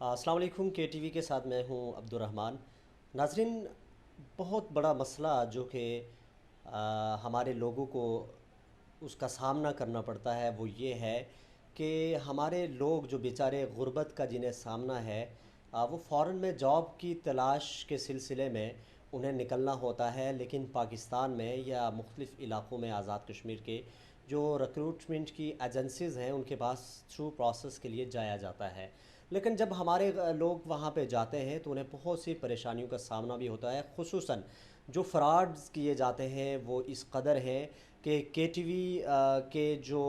السلام علیکم، کے ٹی وی کے ساتھ میں ہوں عبد الرحمن۔ ناظرین، بہت بڑا مسئلہ جو کہ ہمارے لوگوں کو اس کا سامنا کرنا پڑتا ہے وہ یہ ہے کہ ہمارے لوگ جو بیچارے غربت کا جنہیں سامنا ہے، وہ فورن میں جاب کی تلاش کے سلسلے میں انہیں نکلنا ہوتا ہے، لیکن پاکستان میں یا مختلف علاقوں میں آزاد کشمیر کے جو ریکروٹمنٹ کی ایجنسیز ہیں ان کے پاس تھرو پروسیس کے لیے جایا جاتا ہے۔ لیکن جب ہمارے لوگ وہاں پہ جاتے ہیں تو انہیں بہت سی پریشانیوں کا سامنا بھی ہوتا ہے، خصوصاً جو فراڈز کیے جاتے ہیں وہ اس قدر ہیں کہ کے ٹی وی کے جو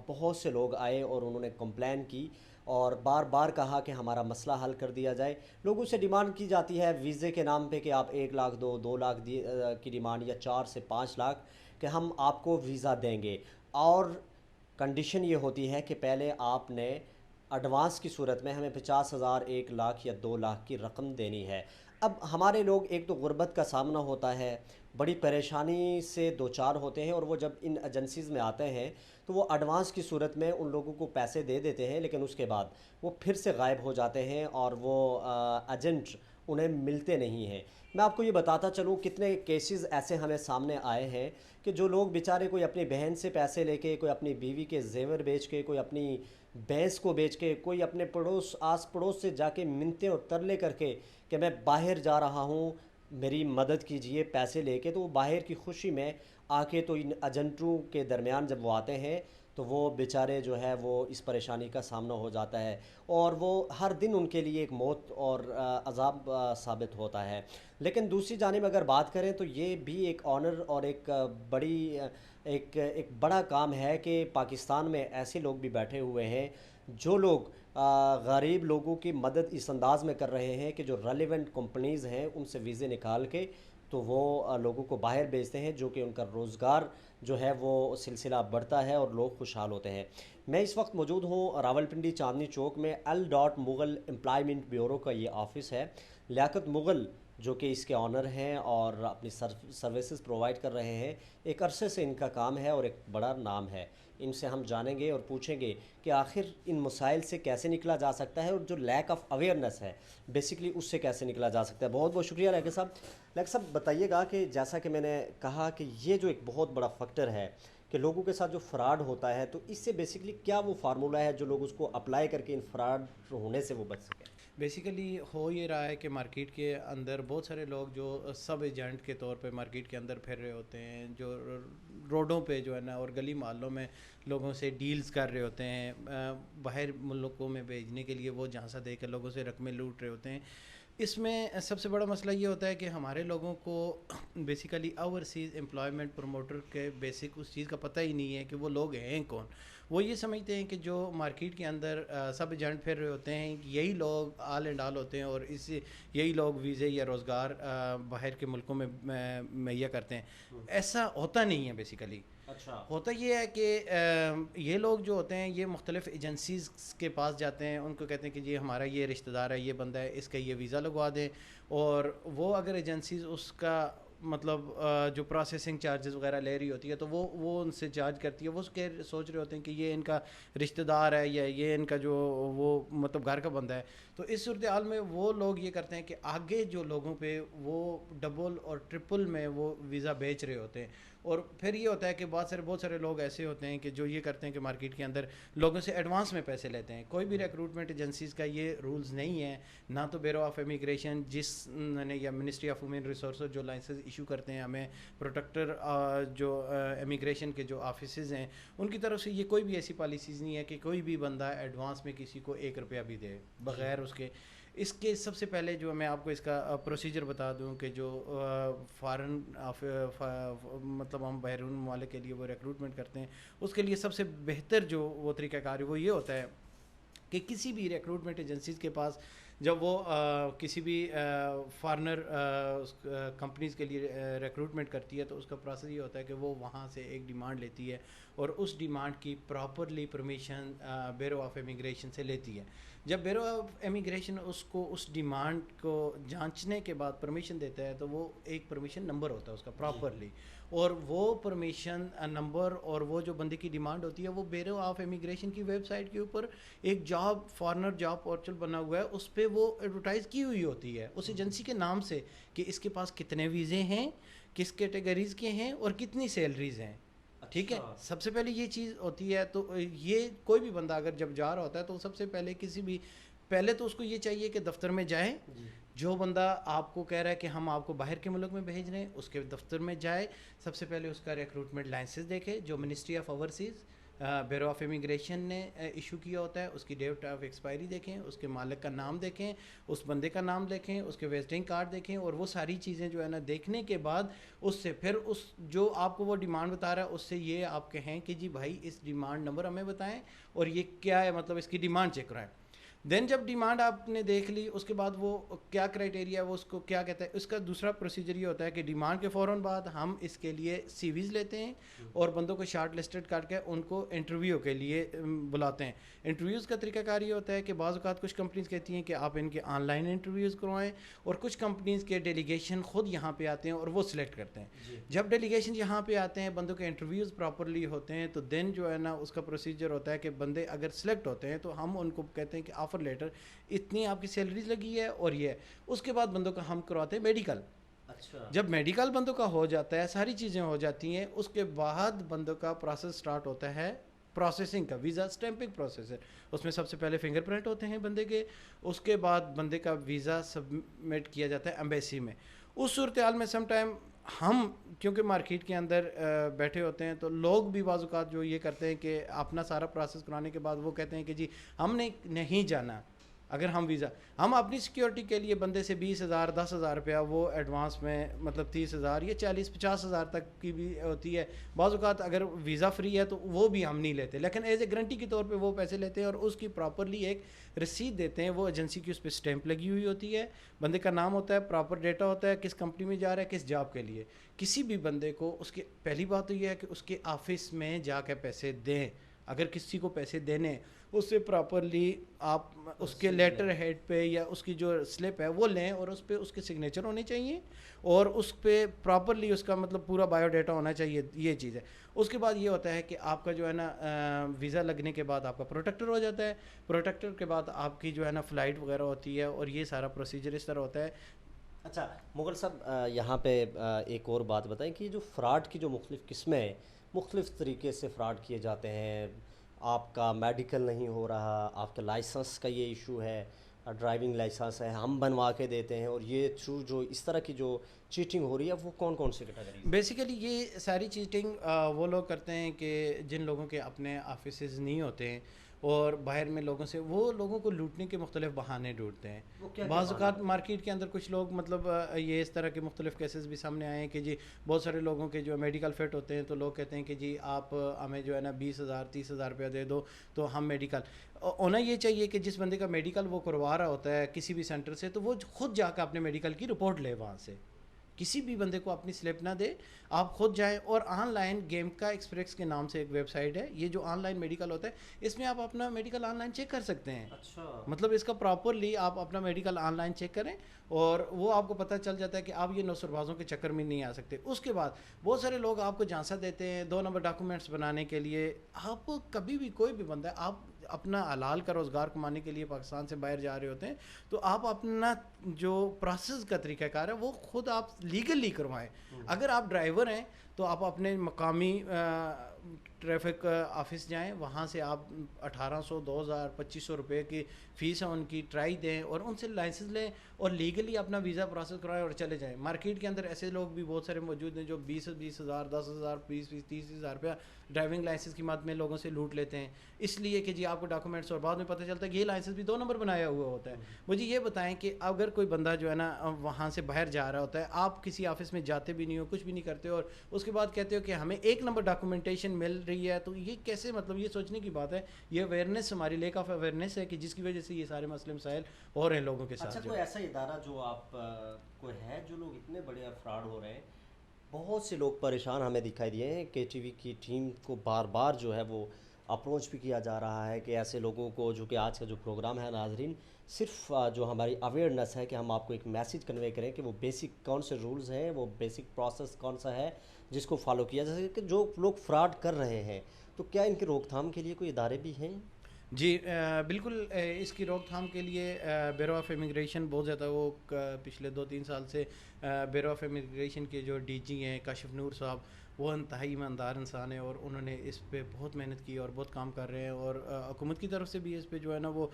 بہت سے لوگ آئے اور انہوں نے کمپلین کی اور بار بار کہا کہ ہمارا مسئلہ حل کر دیا جائے۔ لوگوں سے ڈیمانڈ کی جاتی ہے ویزے کے نام پہ کہ آپ 1 لاکھ دو، 2 لاکھ کی ڈیمانڈ، یا 4 سے 5 لاکھ کہ ہم آپ کو ویزا دیں گے، اور کنڈیشن یہ ہوتی ہے کہ پہلے آپ نے ایڈوانس کی صورت میں ہمیں 50,000، 1 لاکھ یا 2 لاکھ کی رقم دینی ہے۔ اب ہمارے لوگ ایک تو غربت کا سامنا ہوتا ہے، بڑی پریشانی سے دوچار ہوتے ہیں، اور وہ جب ان ایجنسیز میں آتے ہیں تو وہ ایڈوانس کی صورت میں ان لوگوں کو پیسے دے دیتے ہیں، لیکن اس کے بعد وہ پھر سے غائب ہو جاتے ہیں اور وہ ایجنٹ انہیں ملتے نہیں ہیں۔ میں آپ کو یہ بتاتا چلوں کتنے کیسز ایسے ہمیں سامنے آئے ہیں کہ جو لوگ بیچارے کوئی اپنی بہن سے پیسے لے کے، کوئی اپنی بیوی کے زیور بیچ کے، کوئی اپنی بھینس کو بیچ کے، کوئی اپنے پڑوس آس پڑوس سے جا کے منتیں اور ترلے کر کے کہ میں باہر جا رہا ہوں میری مدد کیجئے پیسے لے کے، تو وہ باہر کی خوشی میں آ کے تو ان ایجنٹوں کے درمیان جب وہ آتے ہیں تو وہ بیچارے جو ہے وہ اس پریشانی کا سامنا ہو جاتا ہے، اور وہ ہر دن ان کے لیے ایک موت اور عذاب ثابت ہوتا ہے۔ لیکن دوسری جانب اگر بات کریں تو یہ بھی ایک آنر اور ایک بڑی ایک بڑا کام ہے کہ پاکستان میں ایسے لوگ بھی بیٹھے ہوئے ہیں جو لوگ غریب لوگوں کی مدد اس انداز میں کر رہے ہیں کہ جو ریلیونٹ کمپنیز ہیں ان سے ویزے نکال کے تو وہ لوگوں کو باہر بھیجتے ہیں، جو کہ ان کا روزگار جو ہے وہ سلسلہ بڑھتا ہے اور لوگ خوشحال ہوتے ہیں۔ میں اس وقت موجود ہوں راولپنڈی چاندنی چوک میں، مغل امپلائمنٹ بیورو کا یہ آفس ہے۔ لیاقت مغل جو کہ اس کے آنر ہیں اور اپنی سروسز پرووائڈ کر رہے ہیں، ایک عرصے سے ان کا کام ہے اور ایک بڑا نام ہے۔ ان سے ہم جانیں گے اور پوچھیں گے کہ آخر ان مسائل سے کیسے نکلا جا سکتا ہے، اور جو لیک آف اویئرنیس ہے بیسیکلی اس سے کیسے نکلا جا سکتا ہے۔ بہت بہت شکریہ لیاقت صاحب۔ لیاقت صاحب بتائیے گا کہ جیسا کہ میں نے کہا کہ یہ جو ایک بہت بڑا فیکٹر ہے کہ لوگوں کے ساتھ جو فراڈ ہوتا ہے، تو اس سے بیسیکلی کیا وہ فارمولہ ہے جو لوگ اس کو اپلائی کر کے ان فراڈ ہونے سے وہ بچ سکیں؟ بیسیکلی ہو یہ رہا ہے کہ مارکیٹ کے اندر بہت سارے لوگ جو سب ایجنٹ کے طور پہ مارکیٹ کے اندر پھر رہے ہوتے ہیں، جو روڈوں پہ جو ہے نا اور گلی محلوں میں لوگوں سے ڈیلز کر رہے ہوتے ہیں، باہر ملکوں میں بھیجنے کے لیے وہ جھانسا دے کر لوگوں سے رقمیں لوٹ رہے ہوتے ہیں۔ اس میں سب سے بڑا مسئلہ یہ ہوتا ہے کہ ہمارے لوگوں کو بیسیکلی اوورسیز امپلائمنٹ پروموٹر کے بیسک اس چیز کا پتہ ہی نہیں ہے کہ وہ لوگ ہیں کون۔ وہ یہ سمجھتے ہیں کہ جو مارکیٹ کے اندر سب ایجنٹ پھر رہے ہوتے ہیں یہی لوگ آل اینڈ آل ہوتے ہیں، اور یہی لوگ ویزے یا روزگار باہر کے ملکوں میں مہیا کرتے ہیں۔ ایسا ہوتا نہیں ہے۔ بیسیکلی اچھا۔ ہوتا یہ ہے کہ یہ لوگ جو ہوتے ہیں یہ مختلف ایجنسیز کے پاس جاتے ہیں، ان کو کہتے ہیں کہ جی ہمارا یہ رشتہ دار ہے، یہ بندہ ہے، اس کا یہ ویزا لگوا دیں، اور وہ اگر ایجنسیز اس کا مطلب جو پروسیسنگ چارجز وغیرہ لے رہی ہوتی ہے تو وہ ان سے چارج کرتی ہے۔ وہ سوچ رہے ہوتے ہیں کہ یہ ان کا رشتہ دار ہے یا یہ ان کا جو وہ مطلب گھر کا بندہ ہے۔ تو اس صورتحال میں وہ لوگ یہ کرتے ہیں کہ آگے جو لوگوں پہ وہ ڈبل اور ٹرپل میں وہ ویزا بیچ رہے ہوتے ہیں، اور پھر یہ ہوتا ہے کہ بہت سارے لوگ ایسے ہوتے ہیں کہ جو یہ کرتے ہیں کہ مارکیٹ کے اندر لوگوں سے ایڈوانس میں پیسے لیتے ہیں۔ کوئی بھی ریکروٹمنٹ ایجنسیز کا یہ رولز نہیں ہے، نہ تو بیورو آف امیگریشن جس نے یا منسٹری آف وومن ریسورسز جو لائسنس ایشو کرتے ہیں ہمیں، پروٹیکٹر جو امیگریشن کے جو آفیسز ہیں ان کی طرف سے یہ کوئی بھی ایسی پالیسیز نہیں ہے کہ کوئی بھی بندہ ایڈوانس میں کسی کو 1 روپیہ بھی دے بغیر اس کے۔ اس کے سب سے پہلے جو میں آپ کو اس کا پروسیجر بتا دوں کہ جو فارن مطلب ہم بیرون ممالک کے لیے وہ ریکروٹمنٹ کرتے ہیں، اس کے لیے سب سے بہتر جو وہ طریقہ کار ہے وہ یہ ہوتا ہے کہ کسی بھی ریکروٹمنٹ ایجنسیز کے پاس جب وہ کسی بھی فارنر کمپنیز کے لیے ریکروٹمنٹ کرتی ہے تو اس کا پروسیس یہ ہوتا ہے کہ وہ وہاں سے ایک ڈیمانڈ لیتی ہے اور اس ڈیمانڈ کی properly permission bureau of immigration سے لیتی ہے. جب بیورو آف امیگریشن اس ڈیمانڈ کو جانچنے کے بعد پرمیشن دیتا ہے تو وہ ایک پرمیشن نمبر ہوتا ہے اس کا پراپرلی, اور وہ پرمیشن نمبر اور وہ جو بندے کی ڈیمانڈ ہوتی ہے وہ بیورو آف امیگریشن کی ویب سائٹ کے اوپر ایک جاب فارنر جاب پورٹل بنا ہوا ہے, اس پہ وہ ایڈورٹائز کی ہوئی ہوتی ہے اس ایجنسی کے نام سے کہ اس کے پاس کتنے ویزے ہیں, کس کیٹیگریز کے ہیں اور کتنی سیلریز ہیں. ٹھیک ہے, سب سے پہلے یہ چیز ہوتی ہے. تو یہ کوئی بھی بندہ اگر جب جا رہا ہوتا ہے تو سب سے پہلے تو اس کو یہ چاہیے کہ دفتر میں جائے. جو بندہ آپ کو کہہ رہا ہے کہ ہم آپ کو باہر کے ملک میں بھیج رہے ہیں اس کے دفتر میں جائے, سب سے پہلے اس کا ریکروٹمنٹ لائسنس دیکھے جو ministry of overseas bureau of immigration نے ایشو کیا ہوتا ہے, اس کی ڈیٹ آف ایکسپائری دیکھیں, اس کے مالک کا نام دیکھیں, اس بندے کا نام دیکھیں, اس کے وزٹنگ کارڈ دیکھیں, اور وہ ساری چیزیں جو ہے نا دیکھنے کے بعد اس سے پھر اس جو آپ کو وہ ڈیمانڈ بتا رہا ہے اس سے یہ آپ کہیں کہ جی بھائی اس ڈیمانڈ نمبر ہمیں بتائیں اور یہ کیا ہے, مطلب اس کی ڈیمانڈ چیک کرائیں. دین جب ڈیمانڈ آپ نے دیکھ لی اس کے بعد وہ کیا کرائٹیریا وہ اس کو کیا کہتا ہے, اس کا دوسرا پروسیجر یہ ہوتا ہے کہ ڈیمانڈ کے فوراً بعد ہم اس کے لیے سی ویز لیتے ہیں اور بندوں کو شارٹ لسٹڈ کر کے ان کو انٹرویو کے لیے بلاتے ہیں. انٹرویوز کا طریقہ کار یہ ہوتا ہے کہ بعض اوقات کچھ کمپنیز کہتی ہیں کہ آپ ان کے آن لائن انٹرویوز کروائیں, اور کچھ کمپنیز کے ڈیلیگیشن خود یہاں پہ آتے ہیں اور وہ سلیکٹ کرتے ہیں. جب ڈیلیگیشن یہاں پہ آتے ہیں, بندوں کے انٹرویوز پراپرلی ہوتے ہیں, تو دین جو ہے نا اس کا پروسیجر ہوتا ہے کہ بندے اگر سلیکٹ ہوتے ہیں تو ہم ان کو کہتے ہیں کہ آفر لیٹر اتنی آپ کی سیلریز لگی ہے اور یہ اس کے بعد بندوں کا ہم کرواتے ہیں میڈیکل. جب میڈیکل بندوں کا ہو جاتا ہے, ساری چیزیں ہو جاتی ہیں, اس کے بعد بندوں کا پروسیس سٹارٹ ہوتا ہے پروسیسنگ کا, ویزا اسٹیمپنگ پروسیس ہے. اس میں سب سے پہلے فنگر پرنٹ ہوتے ہیں بندے کے, اس کے بعد بندے کا ویزا سبمٹ کیا جاتا ہے ایمبیسی میں. اس صورتحال میں سم ٹائم ہم کیونکہ مارکیٹ کے اندر بیٹھے ہوتے ہیں تو لوگ بھی بعض اوقات جو یہ کرتے ہیں کہ اپنا سارا پروسیس کرانے کے بعد وہ کہتے ہیں کہ جی ہم نے نہیں جانا. اگر ہم اپنی سیکیورٹی کے لیے بندے سے 20,000 10,000 روپیہ وہ ایڈوانس میں, مطلب 30,000 یا 40-50,000 تک کی بھی ہوتی ہے. بعض اوقات اگر ویزا فری ہے تو وہ بھی ہم نہیں لیتے, لیکن ایز اے گارنٹی کے طور پہ وہ پیسے لیتے ہیں اور اس کی پراپرلی ایک رسید دیتے ہیں. وہ ایجنسی کی اس پہ اسٹیمپ لگی ہوئی ہوتی ہے, بندے کا نام ہوتا ہے, پراپر ڈیٹا ہوتا ہے, کس کمپنی میں جا رہا ہے, کس جاب کے لیے. کسی بھی بندے کو اس کے پہلی بات تو یہ ہے کہ اس کے آفس میں جا کے پیسے دیں. اگر کسی کو پیسے دینے اس سے پراپرلی آپ اس کے لیٹر ہیڈ پہ یا اس کی جو سلپ ہے وہ لیں اور اس پہ اس کے سگنیچر ہونے چاہیے اور اس پہ پراپرلی اس کا مطلب پورا بایو ڈیٹا ہونا چاہیے. یہ چیز ہے. اس کے بعد یہ ہوتا ہے کہ آپ کا جو ہے نا ویزا لگنے کے بعد آپ کا پروٹیکٹر ہو جاتا ہے. پروٹیکٹر کے بعد آپ کی جو ہے نا فلائٹ وغیرہ ہوتی ہے اور یہ سارا پروسیجر اس طرح ہوتا ہے. اچھا مغل صاحب, یہاں پہ ایک اور بات بتائیں کہ جو فراڈ کی جو مختلف قسمیں ہیں, مختلف طریقے سے فراڈ کیے جاتے ہیں. آپ کا میڈیکل نہیں ہو رہا, آپ کے لائسنس کا یہ ایشو ہے, ڈرائیونگ لائسنس ہے ہم بنوا کے دیتے ہیں, اور یہ تھرو جو اس طرح کی جو چیٹنگ ہو رہی ہے وہ کون کون سی کیٹیگری؟ بیسیکلی یہ ساری چیٹنگ وہ لوگ کرتے ہیں کہ جن لوگوں کے اپنے آفیسز نہیں ہوتے ہیں اور باہر میں لوگوں سے وہ لوگوں کو لوٹنے کے مختلف بہانے ڈھونڈتے ہیں. بعض اوقات مارکیٹ کے اندر کچھ لوگ مطلب یہ اس طرح کے مختلف کیسز بھی سامنے آئے ہیں کہ جی بہت سارے لوگوں کے جو میڈیکل فٹ ہوتے ہیں تو لوگ کہتے ہیں کہ جی آپ ہمیں جو ہے نا 20,000 30,000 روپیہ دے دو تو ہم میڈیکل. ہونا یہ چاہیے کہ جس بندے کا میڈیکل وہ کروا رہا ہوتا ہے کسی بھی سینٹر سے تو وہ خود جا کے اپنے میڈیکل کی رپورٹ لے, وہاں سے کسی بھی بندے کو اپنی سلپ نہ دے, آپ خود جائیں. اور آن لائن گیم کا ایکسپریس کے نام سے ایک ویب سائٹ ہے, یہ جو آن لائن میڈیکل ہوتا ہے اس میں آپ اپنا میڈیکل آن لائن چیک کر سکتے ہیں. اچھا, مطلب اس کا پراپرلی آپ اپنا میڈیکل آن لائن چیک کریں اور وہ آپ کو پتہ چل جاتا ہے کہ آپ یہ نوسر بازوں کے چکر میں نہیں آ سکتے. اس کے بعد بہت سارے لوگ آپ کو جھانسا دیتے ہیں 2 نمبر ڈاکومنٹس بنانے کے لیے. آپ کبھی بھی کوئی بھی بندہ آپ اپنا حلال کا روزگار کمانے کے لیے پاکستان سے باہر جا رہے ہوتے ہیں تو آپ اپنا جو پروسیس کا طریقہ کار ہے وہ خود آپ لیگلی کروائیں. اگر آپ ڈرائیور ہیں تو آپ اپنے مقامی ٹریفک آفس جائیں, وہاں سے آپ 1,800 2,000 2,500 روپے کی فیس ہے ان کی ٹرائی دیں اور ان سے لائسنس لیں اور لیگلی اپنا ویزا پروسیس کرائیں اور چلے جائیں. مارکیٹ کے اندر ایسے لوگ بھی بہت سارے موجود ہیں جو 20,000 10,000 20,000 روپیہ ڈرائیونگ لائسنس کی مد میں لوگوں سے لوٹ لیتے ہیں اس لیے کہ جی آپ کو ڈاکومنٹس, اور بعد میں پتہ چلتا ہے کہ یہ لائسنس بھی 2 نمبر بنایا ہوا ہوتا ہے. مجھے یہ بتائیں کہ اگر کوئی بندہ جو ہے نا وہاں سے باہر جا رہا ہوتا ہے, آپ کسی آفس میں جاتے بھی نہیں ہو, کچھ بھی نہیں کرتے اور اس کے بعد کہتے ہو کہ ہمیں 1 نمبر ڈاکومنٹیشن مل رہی ہے. تو یہ کیسے, مطلب یہ سوچنے کی بات ہے, یہ اویئرنیس, ہماری لیک آف اویئرنیس ہے کہ جس کی وجہ سے یہ سارے مسئلے مسائل ہو رہے ہیں لوگوں کے ساتھ. اچھا, کوئی ایسا ادارہ جو آپ کو ہے جو لوگ اتنے بڑے فراڈ ہو رہے ہیں, بہت سے لوگ پریشان ہمیں دکھائی دیے ہیں, کے ٹی وی کی ٹیم کو بار بار جو ہے وہ اپروچ بھی کیا جا رہا ہے کہ ایسے لوگوں کو, جو کہ آج کا جو پروگرام ہے ناظرین صرف جو ہماری اویئرنیس ہے کہ ہم آپ کو ایک میسیج کنوے کریں کہ وہ بیسک کون سے رولز ہیں, وہ بیسک پروسیس کون سا ہے جس کو فالو کیا جا سکے, کہ جو لوگ فراڈ کر رہے ہیں تو کیا ان کی روک تھام کے لیے کوئی ادارے بھی ہیں؟ جی بالکل, اس کی روک تھام کے لیے بیورو آف امیگریشن بہت زیادہ, وہ پچھلے 2-3 سال سے بیورو آف امیگریشن کے جو ڈی جی ہیں کاشف نور صاحب, وہ انتہائی ایماندار انسان ہیں اور انہوں نے اس پہ بہت محنت کی اور بہت کام کر رہے ہیں. اور حکومت کی طرف سے بھی اس پہ جو ہے نا وہ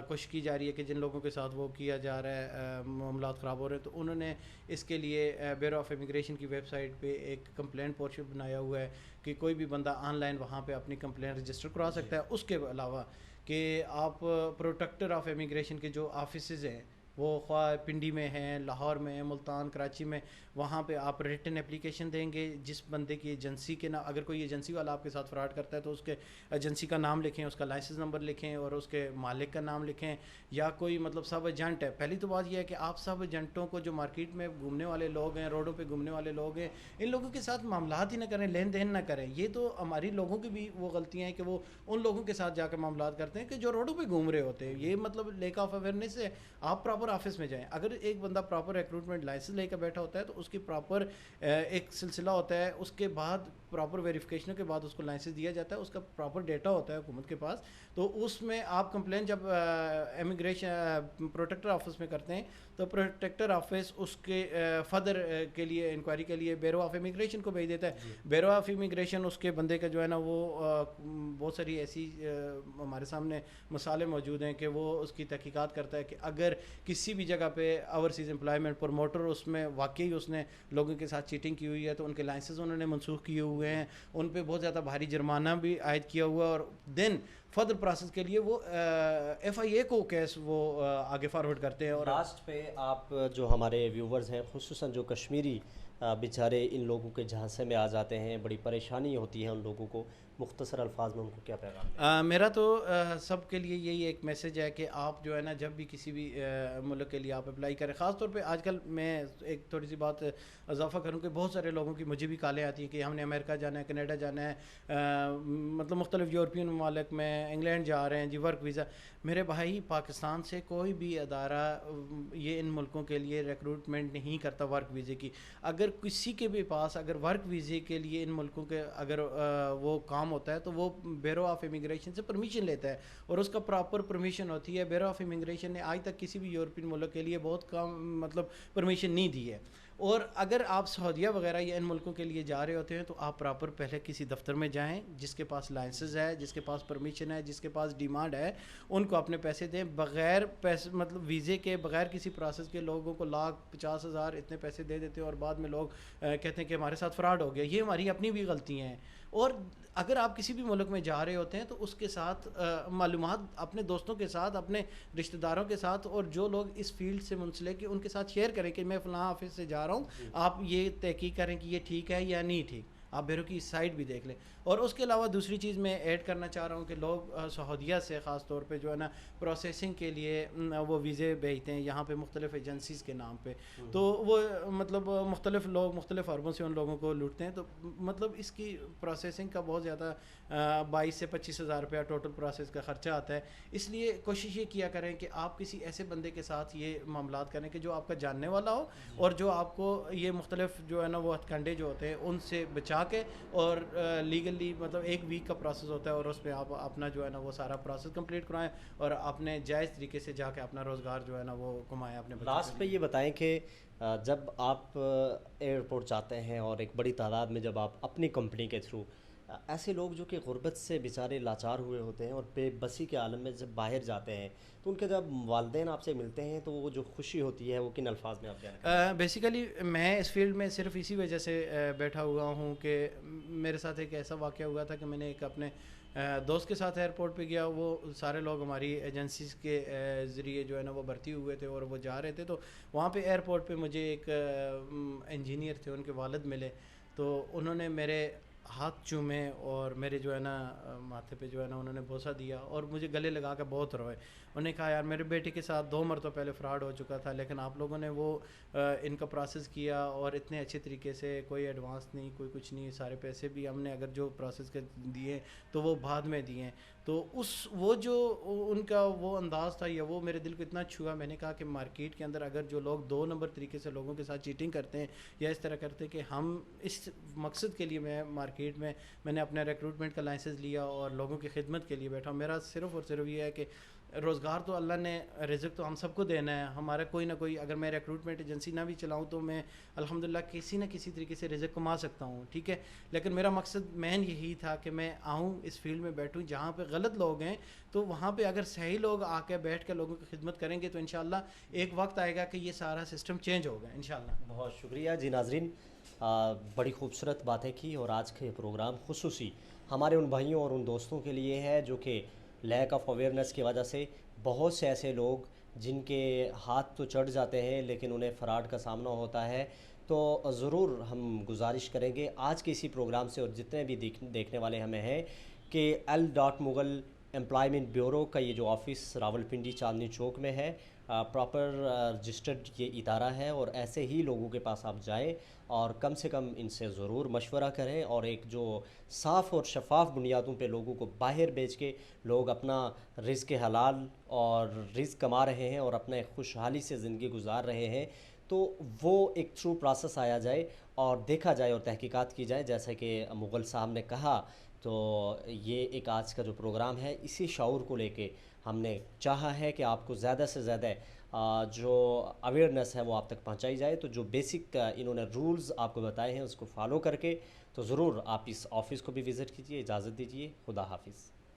کوشش کی جا رہی ہے کہ جن لوگوں کے ساتھ وہ کیا جا رہا ہے, معاملات خراب ہو رہے ہیں, تو انہوں نے اس کے لیے بیورو آف امیگریشن کی ویب سائٹ پہ ایک کمپلینٹ پورشن بنایا ہوا ہے کہ کوئی بھی بندہ آن لائن وہاں پہ اپنی کمپلین رجسٹر کروا سکتا ہے. اس کے علاوہ کہ آپ پروٹیکٹر آف امیگریشن کے جو آفیسز ہیں وہ خواہ پنڈی میں ہیں, لاہور میں ہیں, ملتان, کراچی میں, وہاں پہ آپ ریٹن اپلیکیشن دیں گے. جس بندے کی ایجنسی کے نام, اگر کوئی ایجنسی والا آپ کے ساتھ فراڈ کرتا ہے تو اس کے ایجنسی کا نام لکھیں, اس کا لائسنس نمبر لکھیں اور اس کے مالک کا نام لکھیں, یا کوئی مطلب سب ایجنٹ ہے. پہلی تو بات یہ ہے کہ آپ سب ایجنٹوں کو, جو مارکیٹ میں گھومنے والے لوگ ہیں, روڈوں پہ گھومنے والے لوگ ہیں, ان لوگوں کے ساتھ معاملات ہی نہ کریں, لین دین نہ کریں. یہ تو ہماری لوگوں کی بھی وہ غلطیاں ہیں کہ وہ ان لوگوں کے ساتھ جا کے معاملات کرتے ہیں کہ جو روڈوں پہ گھوم رہے ہوتے ہیں. یہ مطلب لیک آف اویئرنیس ہے. آپ پراپر آفس میں جائیں. اگر ایک بندہ پراپر ریکروٹمنٹ لائسنس لے کے بیٹھا ہوتا ہے تو اس کی پراپر ایک سلسلہ ہوتا ہے, اس کے بعد پراپر ویریفیکیشن کے بعد اس کو لائسنس دیا جاتا ہے, اس کا پراپر ڈیٹا ہوتا ہے حکومت کے پاس. تو اس میں آپ کمپلین جب امیگریشن پروٹیکٹر آفس میں کرتے ہیں تو پروٹیکٹر آفس اس کے فردر کے لیے انکوائری کے لیے بیورو آف امیگریشن کو بھیج دیتا ہے. بیورو آف امیگریشن اس کے بندے کا جو ہے نا وہ بہت ساری ایسی ہمارے سامنے مسائل موجود ہیں کہ وہ اس کی تحقیقات کرتا ہے کہ اگر کسی بھی جگہ پہ اوورسیز امپلائمنٹ پروموٹر اس میں واقعی اس نے لوگوں کے ساتھ چیٹنگ کی ہوئی ہے تو ان کے لائسنس انہوں نے منسوخ کیے ہوئے ہیں, ان پہ بہت زیادہ بھاری جرمانہ بھی عائد کیا ہوا ہے, اور دین فردر پروسیس کے لیے وہ ایف آئی اے کو کیس وہ آگے فارورڈ کرتے ہیں. اور لاسٹ پہ آپ جو ہمارے ویورز ہیں, خصوصاً جو کشمیری بیچارے ان لوگوں کے جھانسے میں آ جاتے ہیں, بڑی پریشانی ہوتی ہے ان لوگوں کو, مختصر الفاظ میں ان کو کیا پیغام؟ میرا تو سب کے لیے یہی ایک میسج ہے کہ آپ جو ہے نا جب بھی کسی بھی ملک کے لیے آپ اپلائی کریں, خاص طور پہ آج کل میں ایک تھوڑی سی بات اضافہ کروں کہ بہت سارے لوگوں کی مجھے بھی کالیں آتی ہیں کہ ہم نے امریکہ جانا ہے, کینیڈا جانا ہے, مطلب مختلف یورپین ممالک میں, انگلینڈ جا رہے ہیں جی, ورک ویزا. میرے بھائی, پاکستان سے کوئی بھی ادارہ یہ ان ملکوں کے لیے ریکروٹمنٹ نہیں کرتا ورک ویزے کی. اگر کسی کے بھی پاس اگر ورک ویزے کے لیے ان ملکوں کے اگر وہ کام ہوتا ہے تو وہ بیورو آف امیگریشن سے پرمیشن لیتا ہے, اور اس کا پراپر پرمیشن ہوتی ہے. بیورو آف امیگریشن نے آج تک کسی بھی یورپین ملک کے لیے بہت کم مطلب پرمیشن نہیں دی ہے. اور اگر آپ سعودیہ وغیرہ یا ان ملکوں کے لیے جا رہے ہوتے ہیں تو آپ پراپر پہلے کسی دفتر میں جائیں, جس کے پاس لائسنس ہے, جس کے پاس پرمیشن ہے, جس کے پاس ڈیمانڈ ہے, ان کو اپنے پیسے دیں. بغیر پیسے مطلب ویزے کے, بغیر کسی پروسیس کے لوگوں کو 1,50,000 اتنے پیسے دے دیتے ہیں اور بعد میں لوگ کہتے ہیں کہ ہمارے ساتھ فراڈ ہو گیا. یہ ہماری اپنی بھی غلطیاں ہیں. اور اگر آپ کسی بھی ملک میں جا رہے ہوتے ہیں تو اس کے ساتھ معلومات اپنے دوستوں کے ساتھ, اپنے رشتہ داروں کے ساتھ, اور جو لوگ اس فیلڈ سے منسلک ہیں ان کے ساتھ شیئر کریں کہ میں فلاں آفس سے جا رہا ہوں, آپ یہ تحقیق کریں کہ یہ ٹھیک ہے یا نہیں ٹھیک. آپ بیورو کی سائٹ بھی دیکھ لیں. اور اس کے علاوہ دوسری چیز میں ایڈ کرنا چاہ رہا ہوں کہ لوگ سعودیہ سے خاص طور پہ جو ہے نا پروسیسنگ کے لیے وہ ویزے بھیجتے ہیں یہاں پہ مختلف ایجنسیز کے نام پہ, تو وہ مطلب مختلف لوگ مختلف عربوں سے ان لوگوں کو لوٹتے ہیں. تو مطلب اس کی پروسیسنگ کا بہت زیادہ 22,000 سے 25,000 روپیہ ٹوٹل پروسیس کا خرچہ آتا ہے. اس لیے کوشش یہ کیا کریں کہ آپ کسی ایسے بندے کے ساتھ یہ معاملات کریں کہ جو آپ کا جاننے والا ہو, اور جو آپ کو یہ مختلف جو ہے نا وہ ہتھ کنڈے جو ہوتے ہیں ان سے بچا کے, اور لیگلی مطلب 1 ویک کا پروسیس ہوتا ہے, اور اس میں آپ اپنا جو ہے نا وہ سارا پروسیس کمپلیٹ کرائیں اور اپنے جائز طریقے سے جا کے اپنا روزگار جو ہے نا وہ کمائیں اپنے. لاسٹ پہ یہ بتائیں کہ جب آپ ایئرپورٹ جاتے ہیں اور ایک بڑی تعداد میں جب آپ اپنی کمپنی کے تھرو ایسے لوگ جو کہ غربت سے بیچارے لاچار ہوئے ہوتے ہیں اور بے بسی کے عالم میں جب باہر جاتے ہیں تو ان کے جب والدین آپ سے ملتے ہیں تو وہ جو خوشی ہوتی ہے وہ کن الفاظ میں آپ بیان کریں؟ بیسیکلی میں اس فیلڈ میں صرف اسی وجہ سے بیٹھا ہوا ہوں کہ میرے ساتھ ایک ایسا واقعہ ہوا تھا کہ میں نے ایک اپنے دوست کے ساتھ ایئرپورٹ پہ گیا. وہ سارے لوگ ہماری ایجنسیز کے ذریعے جو ہے نا وہ بھرتی ہوئے تھے اور وہ جا رہے تھے. تو وہاں پہ ایئرپورٹ پہ مجھے ایک انجینئر تھے, ان کے والد ملے. تو انہوں نے میرے ہاتھ چومے اور میرے جو ہے نا ماتھے پہ جو ہے نا انہوں نے بوسہ دیا اور مجھے گلے لگا کے بہت روئے. انہوں نے کہا یار میرے بیٹے کے ساتھ 2 مرتبہ پہلے فراڈ ہو چکا تھا لیکن آپ لوگوں نے وہ ان کا پروسیس کیا اور اتنے اچھے طریقے سے, کوئی ایڈوانس نہیں, کوئی کچھ نہیں, سارے پیسے بھی ہم نے اگر جو پروسیس کے دیے تو وہ بعد میں دیے. تو وہ جو ان کا وہ انداز تھا یا وہ میرے دل کو اتنا چھوا. میں نے کہا کہ مارکیٹ کے اندر اگر جو لوگ 2 نمبر طریقے سے لوگوں کے ساتھ چیٹنگ کرتے ہیں یا اس طرح کرتے ہیں کہ ہم اس مقصد کے لیے میں مارکیٹ میں نے اپنا ریکروٹمنٹ کا لائسنس لیا اور لوگوں کی خدمت کے لیے بیٹھا. میرا صرف اور صرف یہ ہے کہ روزگار تو اللہ نے, رزق تو ہم سب کو دینا ہے. ہمارا کوئی نہ کوئی, اگر میں ریکروٹمنٹ ایجنسی نہ بھی چلاؤں تو میں الحمدللہ کسی نہ کسی طریقے سے رزق کما سکتا ہوں, ٹھیک ہے. لیکن میرا مقصد مین یہی تھا کہ میں آؤں اس فیلڈ میں بیٹھوں, جہاں پہ غلط لوگ ہیں تو وہاں پہ اگر صحیح لوگ آ کے بیٹھ کے لوگوں کی خدمت کریں گے تو انشاءاللہ ایک وقت آئے گا کہ یہ سارا سسٹم چینج ہوگا انشاءاللہ. بہت شکریہ جی. ناظرین, بڑی خوبصورت باتیں کی, اور آج کا یہ پروگرام خصوصی ہمارے ان بھائیوں اور ان دوستوں کے لیے ہے جو کہ لیک آف اویئرنیس کی وجہ سے بہت سے ایسے لوگ جن کے ہاتھ تو چڑھ جاتے ہیں لیکن انہیں فراڈ کا سامنا ہوتا ہے. تو ضرور ہم گزارش کریں گے آج کے اسی پروگرام سے, اور جتنے بھی دیکھنے والے ہمیں ہیں, کہ L.Mughal امپلائمنٹ بیورو کا یہ جو آفس راولپنڈی چاندنی چوک میں ہے, پراپر رجسٹرڈ یہ ادارہ ہے, اور ایسے ہی لوگوں کے پاس آپ جائیں اور کم سے کم ان سے ضرور مشورہ کریں, اور ایک جو صاف اور شفاف بنیادوں پہ لوگوں کو باہر بیچ کے لوگ اپنا رزق حلال اور رزق کما رہے ہیں اور اپنے خوشحالی سے زندگی گزار رہے ہیں, تو وہ ایک تھرو پروسیس آیا جائے اور دیکھا جائے اور تحقیقات کی جائے جیسا کہ مغل صاحب نے کہا. تو یہ ایک آج کا جو پروگرام ہے اسی شعور کو لے کے ہم نے چاہا ہے کہ آپ کو زیادہ سے زیادہ جو اویئرنیس ہے وہ آپ تک پہنچائی جائے. تو جو بیسک انہوں نے رولز آپ کو بتائے ہیں اس کو فالو کر کے تو ضرور آپ اس آفس کو بھی وزٹ کیجیے. اجازت دیجیے, خدا حافظ.